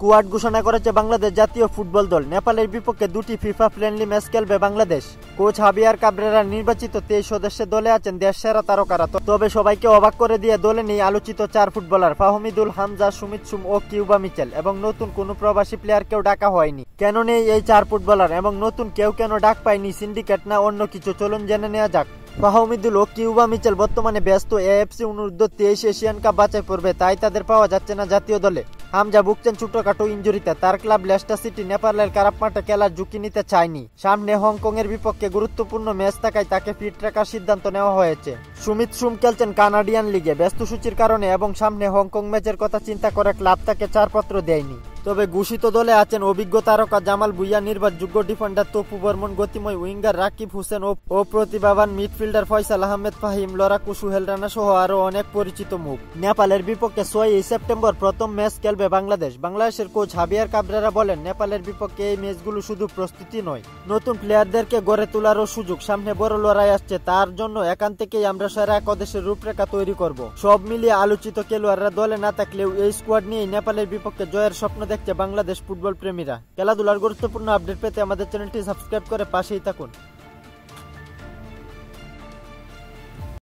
Squad ঘোষণা করেছে বাংলাদেশ জাতীয় ফুটবল দল। নেপালের বিপক্ষে 2টি ফিফা ফ্রেন্ডলি ম্যাচ খেলবে বাংলাদেশ। কোচ হাবিয়ার কাবরেরা নির্বাচিত 23 সদস্যের দলে আছেন দেশ সেরা তারকারা। তবে সবাইকে অবাক করে দিয়ে দলে নেই আলোচিত 4 ফুটবলার ফাহমিদুল, হামজা, সুমিত সুম ও কিউবা মিচেল, এবং নতুন কোনো প্রবাসী প্লেয়ারকেও ডাকা হয়নি। কেন নেই এই 4 ফুটবলার এবং নতুন কেউ কেন ডাক পায়নি, সিন্ডিকেট না অন্য কিছু, চলুন জেনে নেওয়া যাক। ফাহমিদুল ও কিউবা মিচেল বর্তমানে ব্যস্ত এএফসি অনূর্ধ্ব 23 এশিয়ান কাপ বাছাই পর্বে, তাই তাদের পাওয়া যাচ্ছে না জাতীয় দলে। হামজা ভুগছেন ছোটখাটো ইনজুরিতে। তার ক্লাব লেস্টার সিটি নেপালের খারাপ মাঠে খেলার ঝুঁকি নিতে চায়নি। সামনে হংকং এর বিপক্ষে গুরুত্বপূর্ণ ম্যাচ থাকায় তাকে ফিট রাখার সিদ্ধান্ত নেওয়া হয়েছে। সুমিত সুম খেলছেন কানাডিয়ান লিগে। ব্যস্ত সূচির কারণে এবং সামনে হংকং ম্যাচের কথা চিন্তা করে ক্লাব তাকে ছাড়পত্র দেয়নি। তবে ঘোষিত দলে আছেন অভিজ্ঞ তারকা জামাল ভুঁইয়া, নির্ভরযোগ্য ডিফেন্ডার তপু বর্মন, গতিময় উইঙ্গার রাকিব হোসেন ও প্রতিভাবান মিডফিল্ডার ফয়সাল আহমেদ ফাহিম, লড়াকু সুহেল রানা সহ আরো অনেক পরিচিত মুখ। নেপালের বিপক্ষে 6 সেপ্টেম্বর প্রথম ম্যাচ খেলবে বাংলাদেশ। বাংলাদেশের কোচ হাবিয়ার কাবরেরা বলেন, নেপালের বিপক্ষে এই ম্যাচগুলো শুধু প্রস্তুতি নয়, নতুন প্লেয়ারদেরকে গড়ে তোলারও সুযোগ। সামনে বড় লড়াই আসছে, তার জন্য এখান থেকেই আমরা সেরা একাদশের রূপরেখা তৈরি করব। সব মিলিয়ে আলোচিত খেলোয়াড়রা দলে না থাকলেও এই স্কোয়াড নিয়েই নেপালের বিপক্ষে জয়ের স্বপ্ন দেখছে বাংলাদেশ ফুটবল প্রেমীরা। খেলাধুলার গুরুত্বপূর্ণ আপডেট পেতে আমাদের চ্যানেলটি সাবস্ক্রাইব করে পাশেই থাকুন।